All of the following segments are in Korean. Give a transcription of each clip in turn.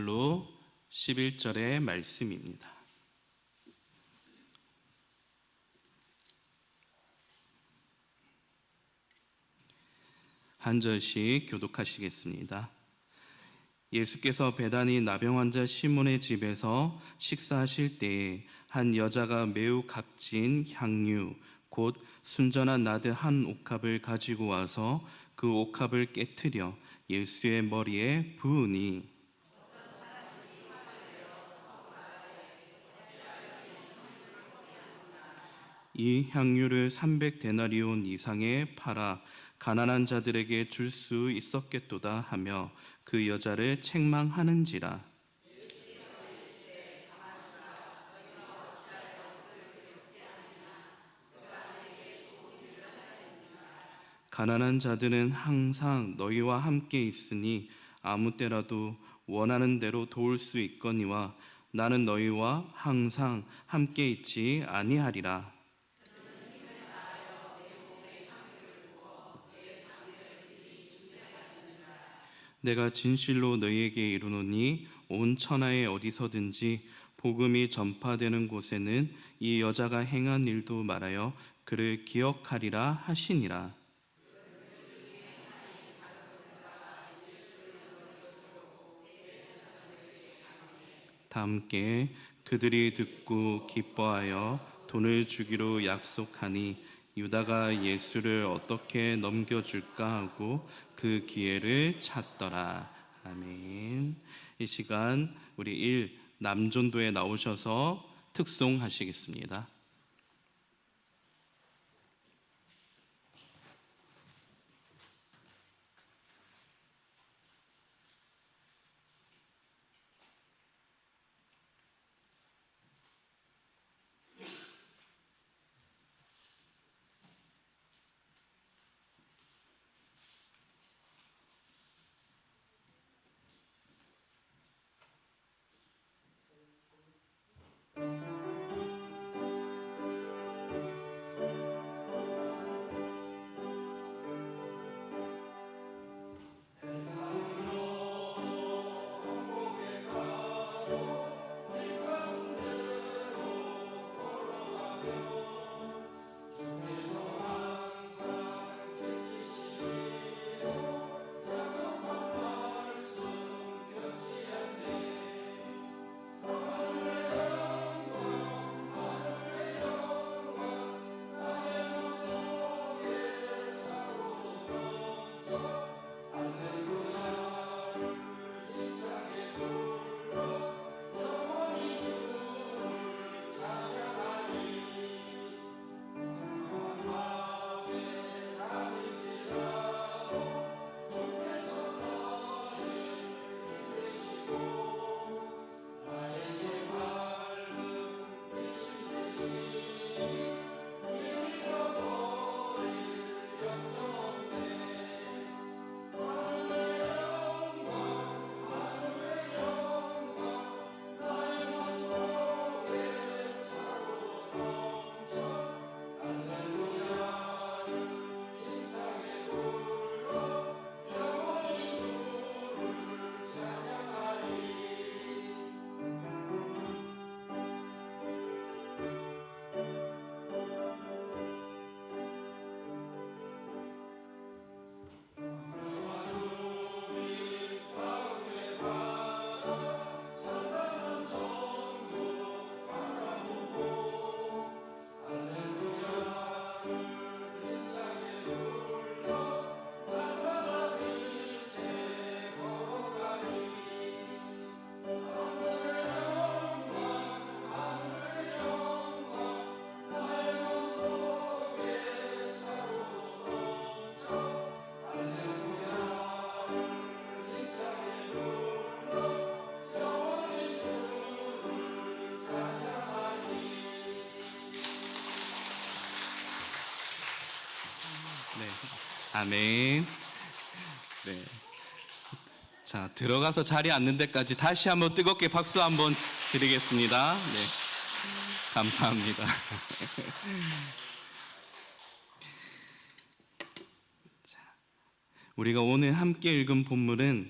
로 11절의 말씀입니다. 한 절씩 교독하시겠습니다. 예수께서 베다니 나병 환자 시몬의 집에서 식사하실 때에 한 여자가 매우 값진 향유 곧 순전한 나드 한 옥합을 가지고 와서 그 옥합을 깨트려 예수의 머리에 부으니 이 향유를 300데나리온 이상에 팔아 가난한 자들에게 줄 수 있었겠도다 하며 그 여자를 책망하는지라. 가난한 자들은 항상 너희와 함께 있으니 아무 때라도 원하는 대로 도울 수 있거니와 나는 너희와 항상 함께 있지 아니하리라. 내가 진실로 너희에게 이르노니 온 천하에 어디서든지 복음이 전파되는 곳에는 이 여자가 행한 일도 말하여 그를 기억하리라 하시니라. 다 함께 그들이 듣고 기뻐하여 돈을 주기로 약속하니 유다가 예수를 어떻게 넘겨줄까 하고 그 기회를 찾더라. 아멘. 이 시간 우리 남존도에 나오셔서 특송하시겠습니다. 아멘. 네. 자, 들어가서 자리에 앉는 데까지 다시 한번 뜨겁게 박수 한번 드리겠습니다. 네. 감사합니다. 자, 우리가 오늘 함께 읽은 본문은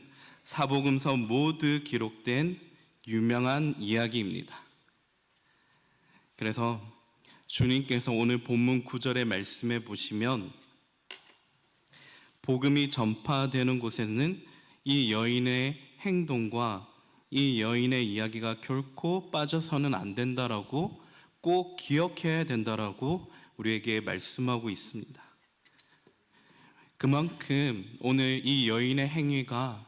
사복음서 모두 기록된 유명한 이야기입니다. 그래서 주님께서 오늘 본문 9절의 말씀에 보시면 복음이 전파되는 곳에는 이 여인의 행동과 이 여인의 이야기가 결코 빠져서는 안 된다라고 꼭 기억해야 된다라고 우리에게 말씀하고 있습니다. 그만큼 오늘 이 여인의 행위가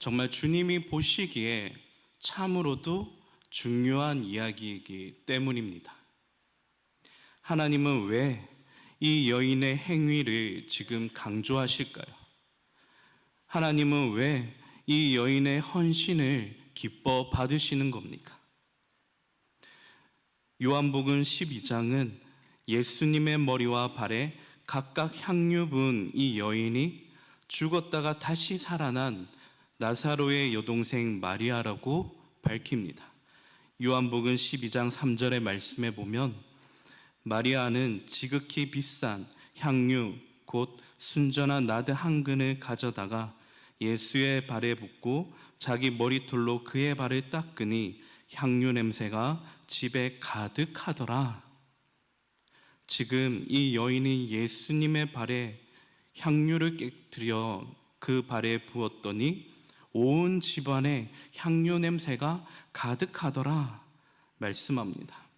정말 주님이 보시기에 참으로도 중요한 이야기이기 때문입니다. 하나님은 왜 이 여인의 행위를 지금 강조하실까요? 하나님은 왜 이 여인의 헌신을 기뻐 받으시는 겁니까? 요한복음 12장은 예수님의 머리와 발에 각각 향유 부은 이 여인이 죽었다가 다시 살아난 나사로의 여동생 마리아라고 밝힙니다. 요한복음 12장 3절의 말씀에 보면 마리아는 지극히 비싼 향유 곧 순전한 나드 한 근을 가져다가 예수의 발에 붓고 자기 머리털로 그의 발을 닦으니 향유 냄새가 집에 가득하더라. 지금 이 여인이 예수님의 발에 향유를 깨뜨려 그 발에 부었더니 온 집안에 향유 냄새가 가득하더라 말씀합니다.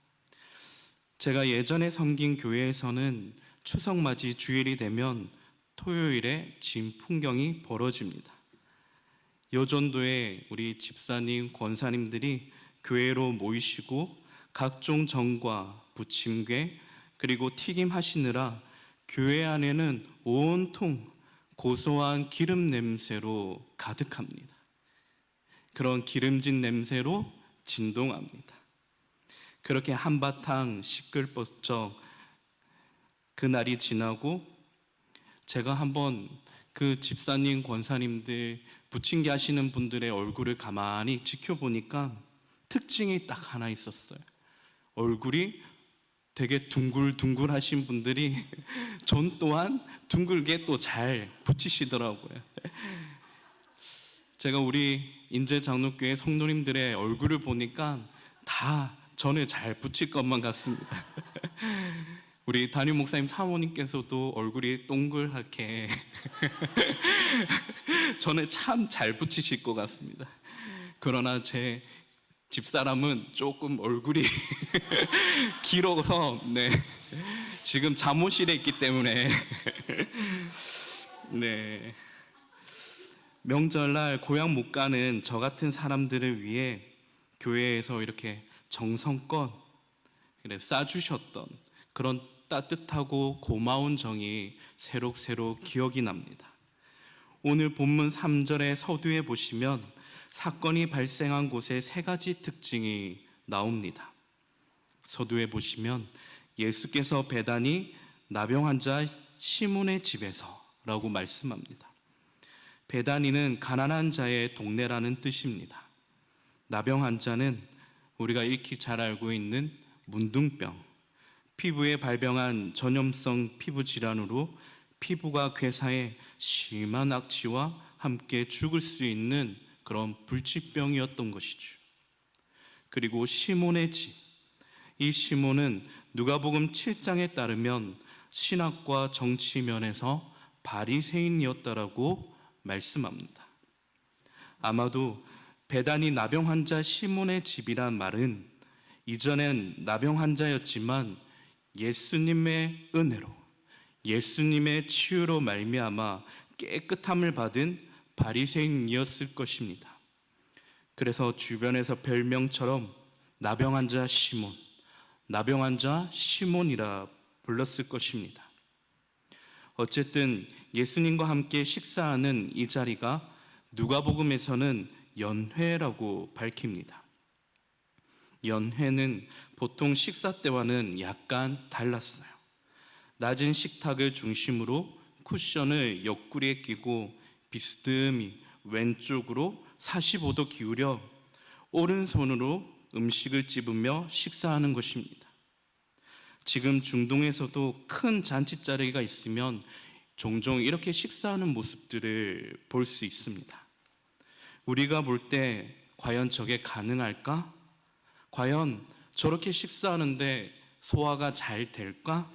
제가 예전에 섬긴 교회에서는 추석맞이 주일이 되면 토요일에 진풍경이 벌어집니다. 여전도에 우리 집사님, 권사님들이 교회로 모이시고 각종 전과, 부침개, 그리고 튀김 하시느라 교회 안에는 온통 고소한 기름 냄새로 가득합니다. 그런 기름진 냄새로 진동합니다. 그렇게 한바탕 시끌벅적 그날이 지나고 제가 한번 그 집사님, 권사님들, 부침개 하시는 분들의 얼굴을 가만히 지켜보니까 특징이 딱 하나 있었어요. 얼굴이 되게 둥글둥글 하신 분들이 전 또한 둥글게 또 잘 붙이시더라고요. 제가 우리 인제장로교회 성도님들의 얼굴을 보니까 다 전을 잘 붙일 것만 같습니다. 우리 담임 목사님 사모님께서도 얼굴이 동글하게 전을 참 잘 붙이실 것 같습니다. 그러나 제 집사람은 조금 얼굴이 길어서 지금 잠옷실에 있기 때문에 명절날 고향 못 가는 저 같은 사람들을 위해 교회에서 이렇게 정성껏 싸주셨던 그런 따뜻하고 고마운 정이 새록새록 기억이 납니다. 오늘 본문 3절의 서두에 보시면 사건이 발생한 곳에 세 가지 특징이 나옵니다. 서두에 보시면 예수께서 베다니 나병 환자 시몬의 집에서 라고 말씀합니다. 베다니는 가난한 자의 동네라는 뜻입니다. 나병 환자는 우리가 익히 잘 알고 있는 문둥병, 피부에 발병한 전염성 피부 질환으로 피부가 괴사해 심한 악취와 함께 죽을 수 있는 그런 불치병이었던 것이죠. 그리고 시몬의 집, 이 시몬은 누가복음 7장에 따르면 신학과 정치 면에서 바리새인이었다라고 말씀합니다. 아마도 베다니 나병 환자 시몬의 집이란 말은 이전엔 나병 환자였지만 예수님의 은혜로, 예수님의 치유로 말미암아 깨끗함을 받은 바리새인이었을 것입니다. 그래서 주변에서 별명처럼 나병 환자 시몬, 나병 환자 시몬이라 불렀을 것입니다. 어쨌든 예수님과 함께 식사하는 이 자리가 누가복음에서는 연회라고 밝힙니다. 연회는 보통 식사 때와는 약간 달랐어요. 낮은 식탁을 중심으로 쿠션을 옆구리에 끼고 비스듬히 왼쪽으로 45도 기울여 오른손으로 음식을 찝으며 식사하는 것입니다. 지금 중동에서도 큰 잔치자리가 있으면 종종 이렇게 식사하는 모습들을 볼 수 있습니다. 우리가 볼 때 과연 저게 가능할까? 과연 저렇게 식사하는데 소화가 잘 될까?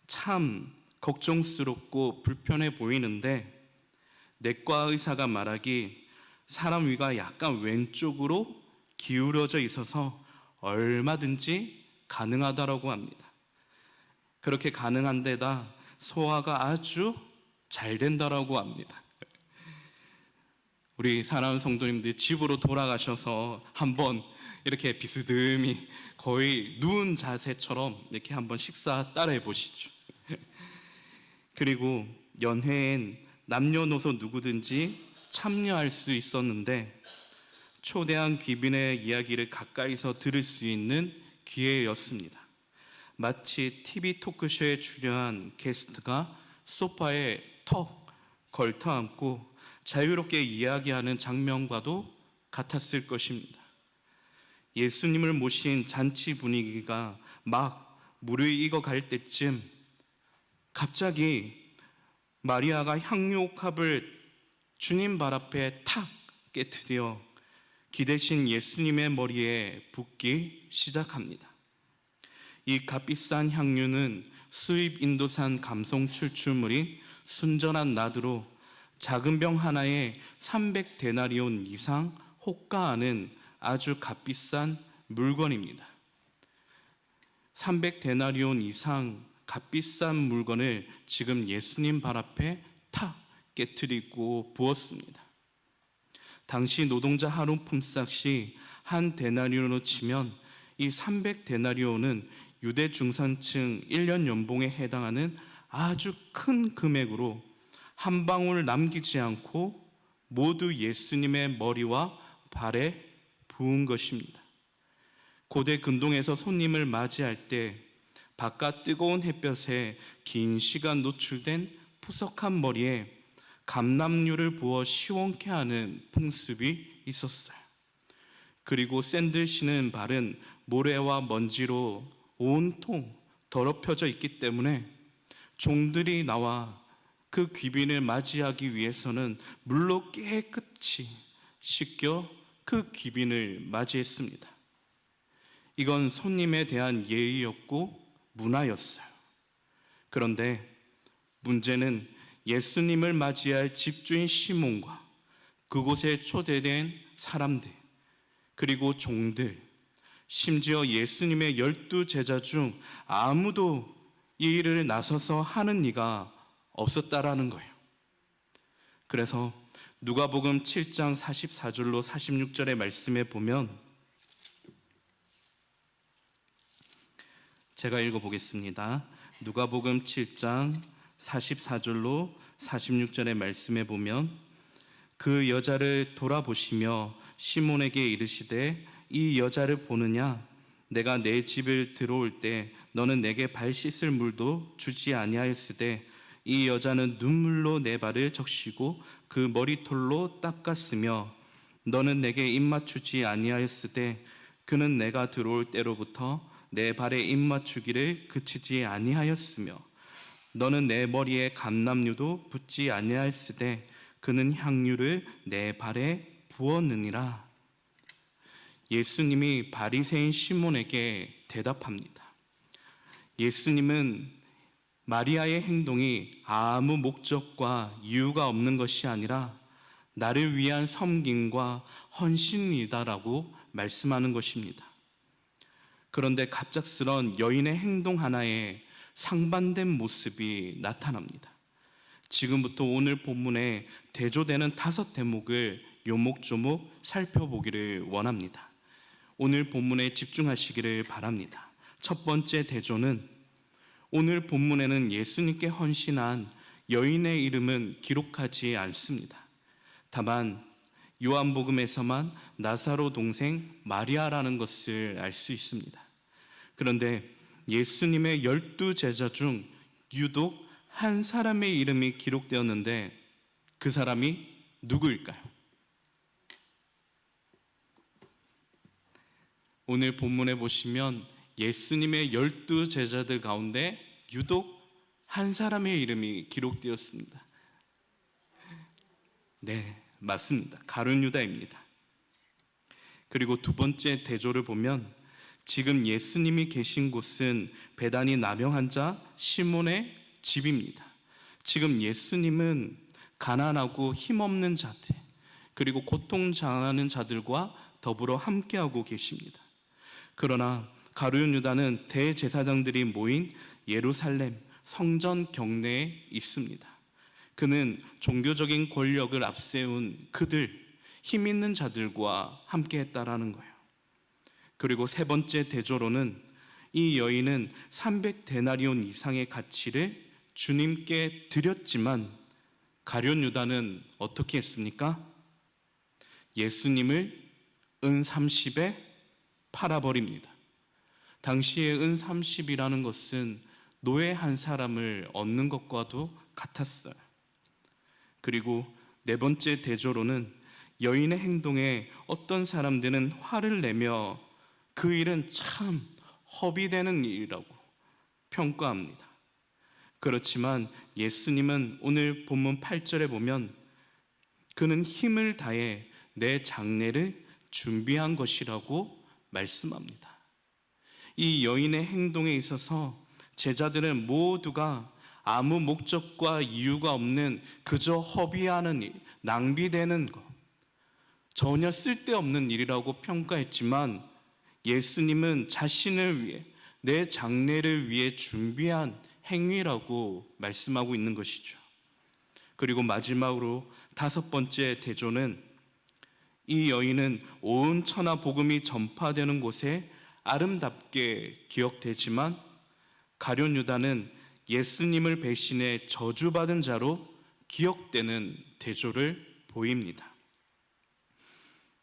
참 걱정스럽고 불편해 보이는데 내과 의사가 말하기 사람 위가 약간 왼쪽으로 기울어져 있어서 얼마든지 가능하다라고 합니다. 그렇게 가능한 데다 소화가 아주 잘 된다라고 합니다. 우리 사랑하는 성도님들 집으로 돌아가셔서 한번 이렇게 비스듬히 거의 누운 자세처럼 이렇게 한번 식사 따라해 보시죠. 그리고 연회엔 남녀노소 누구든지 참여할 수 있었는데 초대한 귀빈의 이야기를 가까이서 들을 수 있는 기회였습니다. 마치 TV 토크쇼에 출연한 게스트가 소파에 턱 걸터 앉고 자유롭게 이야기하는 장면과도 같았을 것입니다. 예수님을 모신 잔치 분위기가 막 무르익어 갈 때쯤 갑자기 마리아가 향유옥합을 주님 발 앞에 탁 깨트려 기대신 예수님의 머리에 붓기 시작합니다. 이 값비싼 향유는 수입 인도산 감송 출출물인 순전한 나드로 작은 병 하나에 300데나리온 이상 호가하는 아주 값비싼 물건입니다. 300데나리온 이상 값비싼 물건을 지금 예수님 발 앞에 탁 깨트리고 부었습니다. 당시 노동자 하루 품삯이 한 데나리온으로 치면 이 300데나리온은 유대 중산층 1년 연봉에 해당하는 아주 큰 금액으로 한 방울 남기지 않고 모두 예수님의 머리와 발에 부은 것입니다. 고대 근동에서 손님을 맞이할 때 바깥 뜨거운 햇볕에 긴 시간 노출된 푸석한 머리에 감람유를 부어 시원케 하는 풍습이 있었어요. 그리고 샌들 씨는 발은 모래와 먼지로 온통 더럽혀져 있기 때문에 종들이 나와 그 귀빈을 맞이하기 위해서는 물로 깨끗이 씻겨 그 귀빈을 맞이했습니다. 이건 손님에 대한 예의였고 문화였어요. 그런데 문제는 예수님을 맞이할 집주인 시몬과 그곳에 초대된 사람들, 그리고 종들, 심지어 예수님의 12제자 중 아무도 이 일을 나서서 하는 이가 없었다라는 거예요. 그래서 누가복음 7장 44절로 46절의 말씀에 보면 제가 읽어보겠습니다. 누가복음 7장 44절로 46절의 말씀에 보면 그 여자를 돌아보시며 시몬에게 이르시되 이 여자를 보느냐? 내가 내 집을 들어올 때 너는 내게 발 씻을 물도 주지 아니하였으되 이 여자는 눈물로 내 발을 적시고 그 머리털로 닦았으며 너는 내게 입맞추지 아니하였으되 그는 내가 들어올 때로부터 내 발에 입맞추기를 그치지 아니하였으며 너는 내 머리에 감람유도 붓지 아니하였으되 그는 향유를 내 발에 부었느니라. 예수님이 바리새인 시몬에게 대답합니다. 예수님은 마리아의 행동이 아무 목적과 이유가 없는 것이 아니라 나를 위한 섬김과 헌신이다라고 말씀하는 것입니다. 그런데 갑작스런 여인의 행동 하나에 상반된 모습이 나타납니다. 지금부터 오늘 본문에 대조되는 5대목을 요목조목 살펴보기를 원합니다. 오늘 본문에 집중하시기를 바랍니다. 첫 번째 대조는 오늘 본문에는 예수님께 헌신한 여인의 이름은 기록하지 않습니다. 다만 요한복음에서만 나사로 동생 마리아라는 것을 알 수 있습니다. 그런데 예수님의 12제자 중 유독 한 사람의 이름이 기록되었는데 그 사람이 누구일까요? 오늘 본문에 보시면 예수님의 12제자들 가운데 유독 한 사람의 이름이 기록되었습니다. 네, 맞습니다. 가룟 유다입니다. 그리고 두 번째 대조를 보면 지금 예수님이 계신 곳은 베다니 나병 환자 시몬의 집입니다. 지금 예수님은 가난하고 힘없는 자들, 그리고 고통당하는 자들과 더불어 함께하고 계십니다. 그러나 가룟 유다는 대제사장들이 모인 예루살렘 성전 경내에 있습니다. 그는 종교적인 권력을 앞세운 그들, 힘 있는 자들과 함께했다라는 거예요. 그리고 세 번째 대조로는 이 여인은 300데나리온 이상의 가치를 주님께 드렸지만 가룟 유다는 어떻게 했습니까? 예수님을 은 30에 팔아버립니다. 당시에 은 30이라는 것은 노예 한 사람을 얻는 것과도 같았어요. 그리고 네 번째 대조로는 여인의 행동에 어떤 사람들은 화를 내며 그 일은 참 허비되는 일이라고 평가합니다. 그렇지만 예수님은 오늘 본문 8절에 보면 그는 힘을 다해 내 장례를 준비한 것이라고 말씀합니다. 이 여인의 행동에 있어서 제자들은 모두가 아무 목적과 이유가 없는 그저 허비하는 일, 낭비되는 것, 전혀 쓸데없는 일이라고 평가했지만 예수님은 자신을 위해, 내 장례를 위해 준비한 행위라고 말씀하고 있는 것이죠. 그리고 마지막으로 다섯 번째 대조는 이 여인은 온 천하 복음이 전파되는 곳에 아름답게 기억되지만 가룟 유다는 예수님을 배신해 저주받은 자로 기억되는 대조를 보입니다.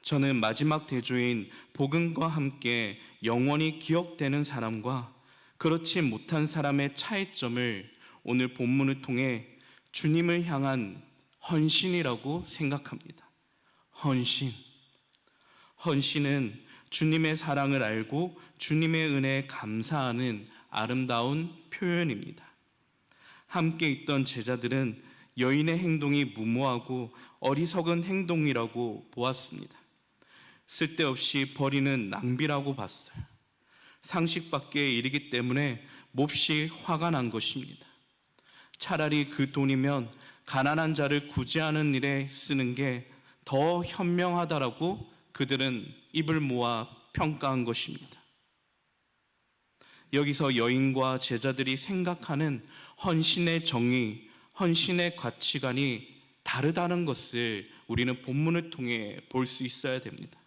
저는 마지막 대조인 복음과 함께 영원히 기억되는 사람과 그렇지 못한 사람의 차이점을 오늘 본문을 통해 주님을 향한 헌신이라고 생각합니다. 헌신은 주님의 사랑을 알고 주님의 은혜에 감사하는 아름다운 표현입니다. 함께 있던 제자들은 여인의 행동이 무모하고 어리석은 행동이라고 보았습니다. 쓸데없이 버리는 낭비라고 봤어요. 상식 밖의 일이기 때문에 몹시 화가 난 것입니다. 차라리 그 돈이면 가난한 자를 구제하는 일에 쓰는 게 더 현명하다라고 그들은 입을 모아 평가한 것입니다. 여기서 여인과 제자들이 생각하는 헌신의 정의, 헌신의 가치관이 다르다는 것을 우리는 본문을 통해 볼 수 있어야 됩니다.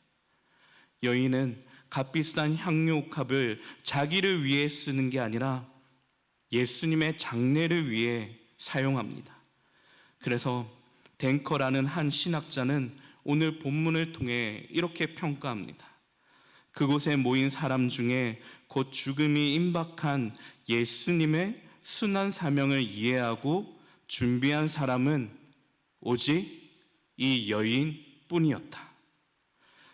여인은 값비싼 향유 옥합을 자기를 위해 쓰는 게 아니라 예수님의 장례를 위해 사용합니다. 그래서 댕커라는 한 신학자는 오늘 본문을 통해 이렇게 평가합니다. 그곳에 모인 사람 중에 곧 죽음이 임박한 예수님의 순환 사명을 이해하고 준비한 사람은 오직 이 여인뿐이었다.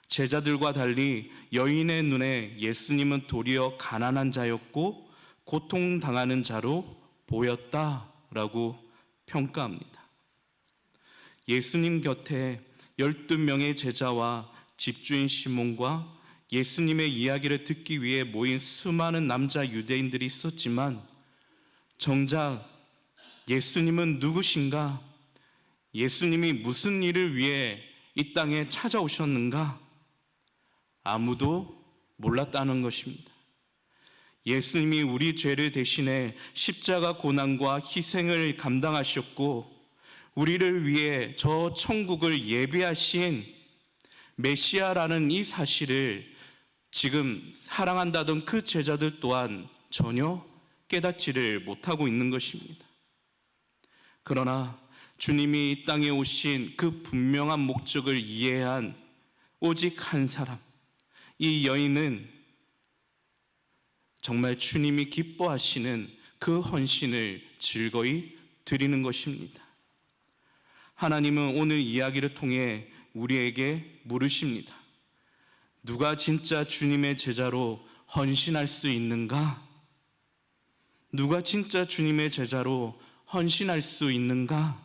제자들과 달리 여인의 눈에 예수님은 도리어 가난한 자였고 고통당하는 자로 보였다라고 평가합니다. 예수님 곁에 12명의 제자와 집주인 시몬과 예수님의 이야기를 듣기 위해 모인 수많은 남자 유대인들이 있었지만 정작 예수님은 누구신가? 예수님이 무슨 일을 위해 이 땅에 찾아오셨는가? 아무도 몰랐다는 것입니다. 예수님이 우리 죄를 대신해 십자가 고난과 희생을 감당하셨고 우리를 위해 저 천국을 예비하신 메시아라는 이 사실을 지금 사랑한다던 그 제자들 또한 전혀 깨닫지를 못하고 있는 것입니다. 그러나 주님이 이 땅에 오신 그 분명한 목적을 이해한 오직 한 사람, 이 여인은 정말 주님이 기뻐하시는 그 헌신을 즐거이 드리는 것입니다. 하나님은 오늘 이야기를 통해 우리에게 물으십니다. 누가 진짜 주님의 제자로 헌신할 수 있는가? 누가 진짜 주님의 제자로 헌신할 수 있는가?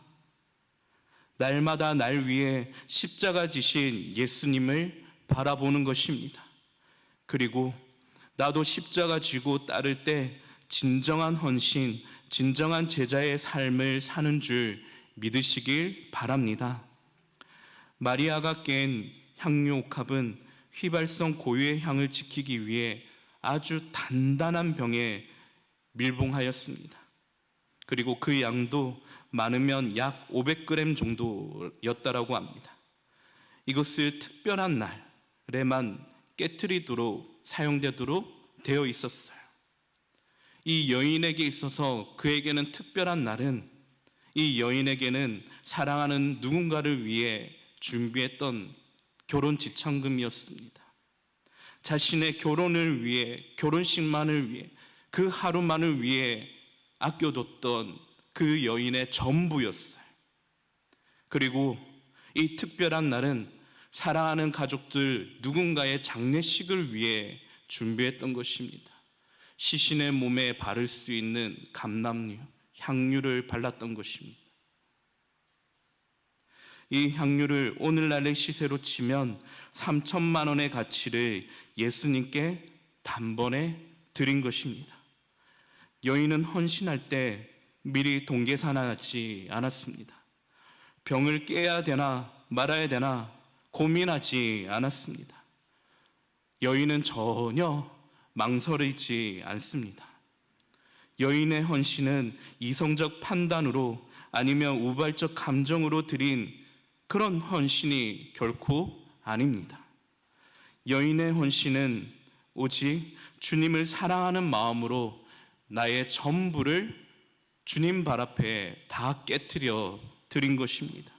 날마다 날 위해 십자가 지신 예수님을 바라보는 것입니다. 그리고 나도 십자가 지고 따를 때 진정한 헌신, 진정한 제자의 삶을 사는 줄 믿으시길 바랍니다. 마리아가 깬 향유 옥합은 휘발성 고유의 향을 지키기 위해 아주 단단한 병에 밀봉하였습니다. 그리고 그 양도 많으면 약 500g 정도였다라고 합니다. 이것을 특별한 날에만 깨트리도록 사용되도록 되어 있었어요. 이 여인에게 있어서 그에게는 특별한 날은 이 여인에게는 사랑하는 누군가를 위해 준비했던 결혼 지참금이었습니다. 자신의 결혼을 위해, 결혼식만을 위해, 그 하루만을 위해 아껴뒀던 그 여인의 전부였어요. 그리고 이 특별한 날은 사랑하는 가족들 누군가의 장례식을 위해 준비했던 것입니다. 시신의 몸에 바를 수 있는 감람류, 향유를 발랐던 것입니다. 이 향유를 오늘날의 시세로 치면 3천만 원의 가치를 예수님께 단번에 드린 것입니다. 여인은 헌신할 때 미리 동계산하지 않았습니다. 병을 깨야 되나 말아야 되나 고민하지 않았습니다. 여인은 전혀 망설이지 않습니다. 여인의 헌신은 이성적 판단으로 아니면 우발적 감정으로 드린 그런 헌신이 결코 아닙니다. 여인의 헌신은 오직 주님을 사랑하는 마음으로 나의 전부를 주님 발 앞에 다 깨트려 드린 것입니다.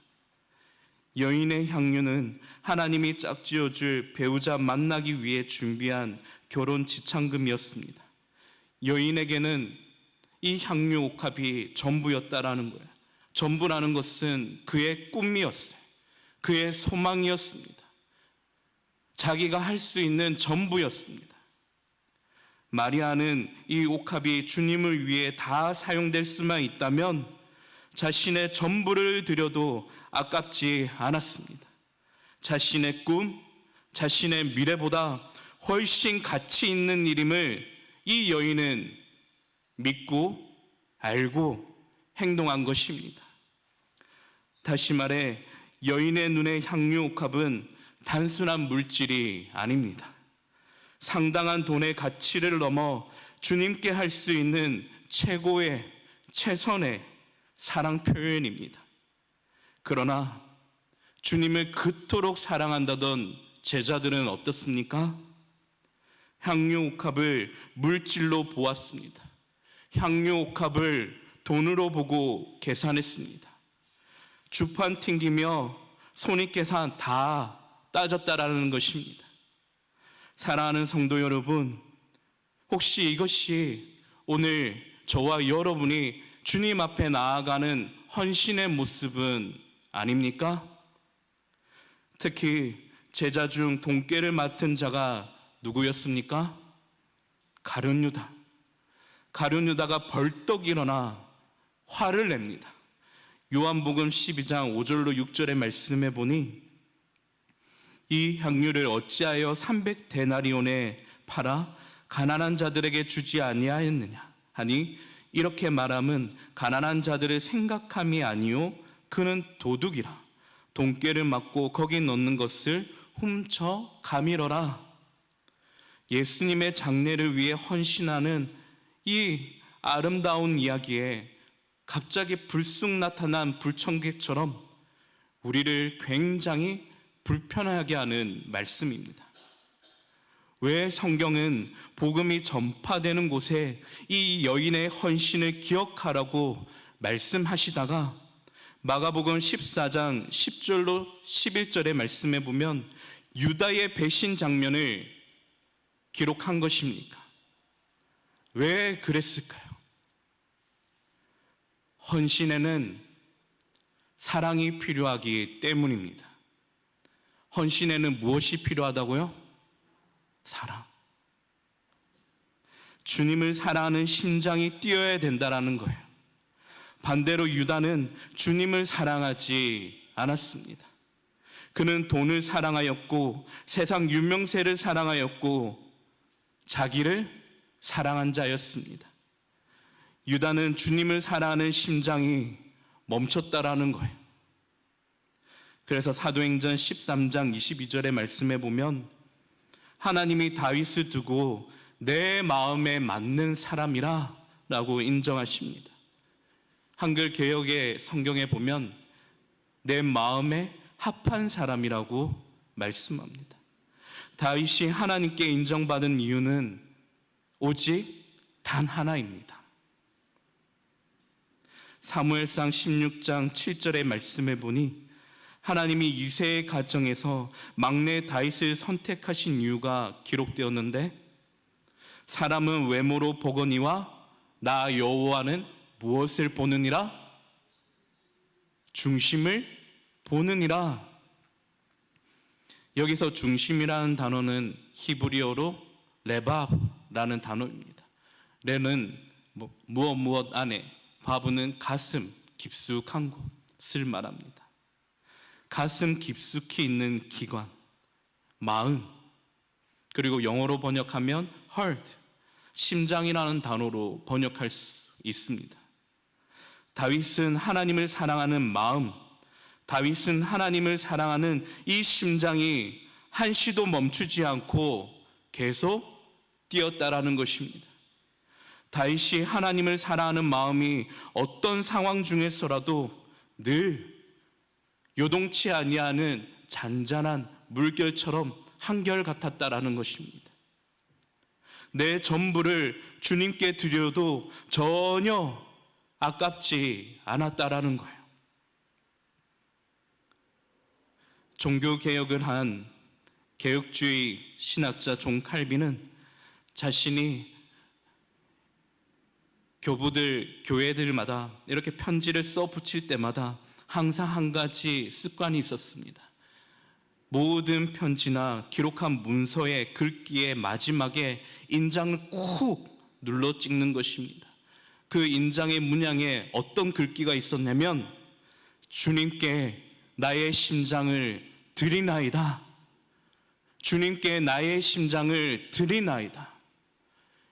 여인의 향유는 하나님이 짝지어줄 배우자 만나기 위해 준비한 결혼 지참금이었습니다. 여인에게는 이 향유 옥합이 전부였다라는 거예요. 전부라는 것은 그의 꿈이었어요. 그의 소망이었습니다. 자기가 할 수 있는 전부였습니다. 마리아는 이 옥합이 주님을 위해 다 사용될 수만 있다면 자신의 전부를 드려도 아깝지 않았습니다. 자신의 꿈, 자신의 미래보다 훨씬 가치 있는 일임을 이 여인은 믿고 알고 행동한 것입니다. 다시 말해 여인의 눈의 향유 옥합은 단순한 물질이 아닙니다. 상당한 돈의 가치를 넘어 주님께 할 수 있는 최고의 최선의 사랑 표현입니다. 그러나 주님을 그토록 사랑한다던 제자들은 어떻습니까? 향유 옥합을 물질로 보았습니다. 향유 옥합을 돈으로 보고 계산했습니다. 주판 튕기며 손익계산 다 따졌다라는 것입니다. 사랑하는 성도 여러분, 혹시 이것이 오늘 저와 여러분이 주님 앞에 나아가는 헌신의 모습은 아닙니까? 특히 제자 중 돈깨를 맡은 자가 누구였습니까? 가룟 유다. 가룟 유다가 벌떡 일어나 화를 냅니다. 요한복음 12장 5절로 6절의 말씀에 보니 이 향유를 어찌하여 300데나리온에 팔아 가난한 자들에게 주지 아니하였느냐 하니 이렇게 말함은 가난한 자들을 생각함이 아니요 그는 도둑이라 돈깨를 맞고 거기 넣는 것을 훔쳐 가밀어라. 예수님의 장례를 위해 헌신하는 이 아름다운 이야기에 갑자기 불쑥 나타난 불청객처럼 우리를 굉장히 불편하게 하는 말씀입니다. 왜 성경은 복음이 전파되는 곳에 이 여인의 헌신을 기억하라고 말씀하시다가 마가복음 14장 10절로 11절의 말씀에 보면 유다의 배신 장면을 기록한 것입니까? 왜 그랬을까요? 헌신에는 사랑이 필요하기 때문입니다. 헌신에는 무엇이 필요하다고요? 사랑. 주님을 사랑하는 심장이 뛰어야 된다는 거예요. 반대로 유다는 주님을 사랑하지 않았습니다. 그는 돈을 사랑하였고 세상 유명세를 사랑하였고 자기를 사랑한 자였습니다. 유다는 주님을 사랑하는 심장이 멈췄다라는 거예요. 그래서 사도행전 13장 22절의 말씀에 보면 하나님이 다윗을 두고 내 마음에 맞는 사람이라 라고 인정하십니다. 한글 개역의 성경에 보면 내 마음에 합한 사람이라고 말씀합니다. 다윗이 하나님께 인정받은 이유는 오직 단 하나입니다. 사무엘상 16장 7절의 말씀에 보니 하나님이 이새의 가정에서 막내 다윗을 선택하신 이유가 기록되었는데 사람은 외모로 보거니와 나 여호와는 무엇을 보느니라? 중심을 보느니라. 여기서 중심이라는 단어는 히브리어로 레밥라는 단어입니다. 레는 무엇 안에, 바브는 가슴, 깊숙한 곳을 말합니다. 가슴 깊숙이 있는 기관, 마음, 그리고 영어로 번역하면 heart, 심장이라는 단어로 번역할 수 있습니다. 다윗은 하나님을 사랑하는 마음, 다윗은 하나님을 사랑하는 이 심장이 한시도 멈추지 않고 계속 뛰었다라는 것입니다. 다윗이 하나님을 사랑하는 마음이 어떤 상황 중에서라도 늘 요동치 아니하는 잔잔한 물결처럼 한결같았다라는 것입니다. 내 전부를 주님께 드려도 전혀 아깝지 않았다라는 거예요. 종교개혁을 한 개혁주의 신학자 존 칼빈은 자신이 교회들마다 이렇게 편지를 써 붙일 때마다 항상 한 가지 습관이 있었습니다. 모든 편지나 기록한 문서의 글귀의 마지막에 인장을 꾹 눌러 찍는 것입니다. 그 인장의 문양에 어떤 글귀가 있었냐면 주님께 나의 심장을 드리나이다. 주님께 나의 심장을 드리나이다.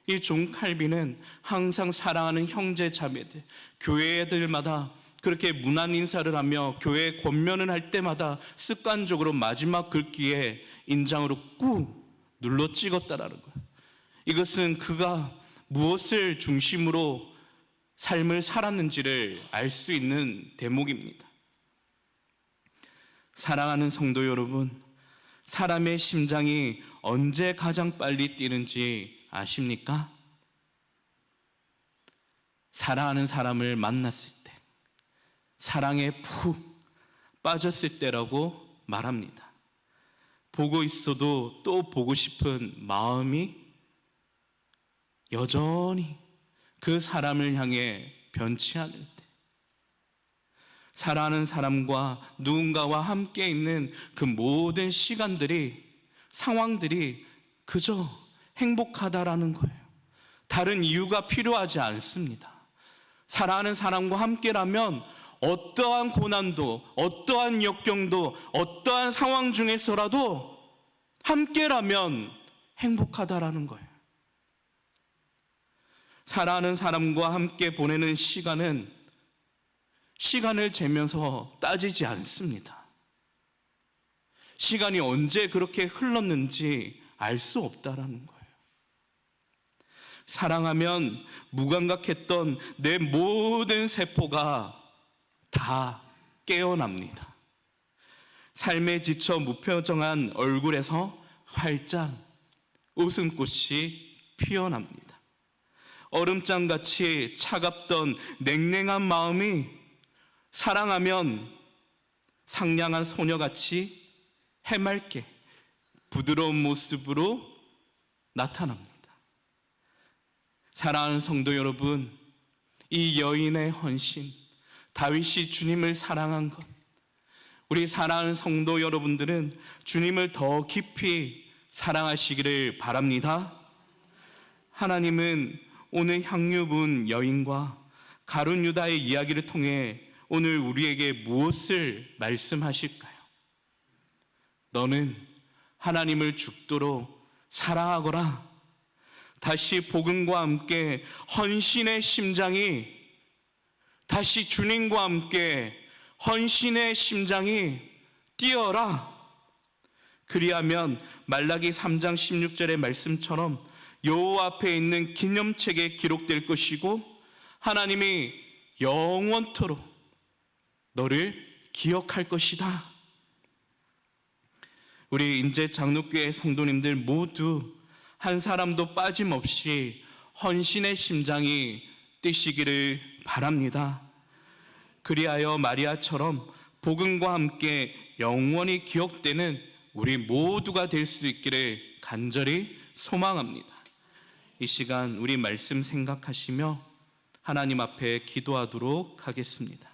이 존 칼빈은 항상 사랑하는 형제 자매들, 교회들마다 그렇게 문안 인사를 하며 교회 권면을 할 때마다 습관적으로 마지막 글귀에 인장으로 꾹 눌러 찍었다라는 거예요. 이것은 그가 무엇을 중심으로 삶을 살았는지를 알 수 있는 대목입니다. 사랑하는 성도 여러분, 사람의 심장이 언제 가장 빨리 뛰는지 아십니까? 사랑하는 사람을 만났을 때, 사랑에 푹 빠졌을 때라고 말합니다. 보고 있어도 또 보고 싶은 마음이 여전히 그 사람을 향해 변치 않을 때, 사랑하는 사람과 누군가와 함께 있는 그 모든 시간들이, 상황들이 그저 행복하다라는 거예요. 다른 이유가 필요하지 않습니다. 사랑하는 사람과 함께라면 어떠한 고난도, 어떠한 역경도, 어떠한 상황 중에서라도 함께라면 행복하다라는 거예요. 사랑하는 사람과 함께 보내는 시간은 시간을 재면서 따지지 않습니다. 시간이 언제 그렇게 흘렀는지 알 수 없다라는 거예요. 사랑하면 무감각했던 내 모든 세포가 다 깨어납니다. 삶에 지쳐 무표정한 얼굴에서 활짝 웃음꽃이 피어납니다. 얼음장같이 차갑던 냉랭한 마음이 사랑하면 상냥한 소녀같이 해맑게 부드러운 모습으로 나타납니다. 사랑하는 성도 여러분, 이 여인의 헌신, 다윗이 주님을 사랑한 것, 우리 사랑하는 성도 여러분들은 주님을 더 깊이 사랑하시기를 바랍니다. 하나님은 오늘 향유 부은 여인과 가룟 유다의 이야기를 통해 오늘 우리에게 무엇을 말씀하실까요? 너는 하나님을 죽도록 사랑하거라. 다시 복음과 함께 헌신의 심장이, 다시 주님과 함께 헌신의 심장이 뛰어라. 그리하면 말라기 3장 16절의 말씀처럼 여호와 앞에 있는 기념책에 기록될 것이고 하나님이 영원토록 너를 기억할 것이다. 우리 인제 장로교회 성도님들 모두 한 사람도 빠짐없이 헌신의 심장이 뛰시기를 바랍니다. 그리하여 마리아처럼 복음과 함께 영원히 기억되는 우리 모두가 될 수 있기를 간절히 소망합니다. 이 시간 우리 말씀 생각하시며 하나님 앞에 기도하도록 하겠습니다.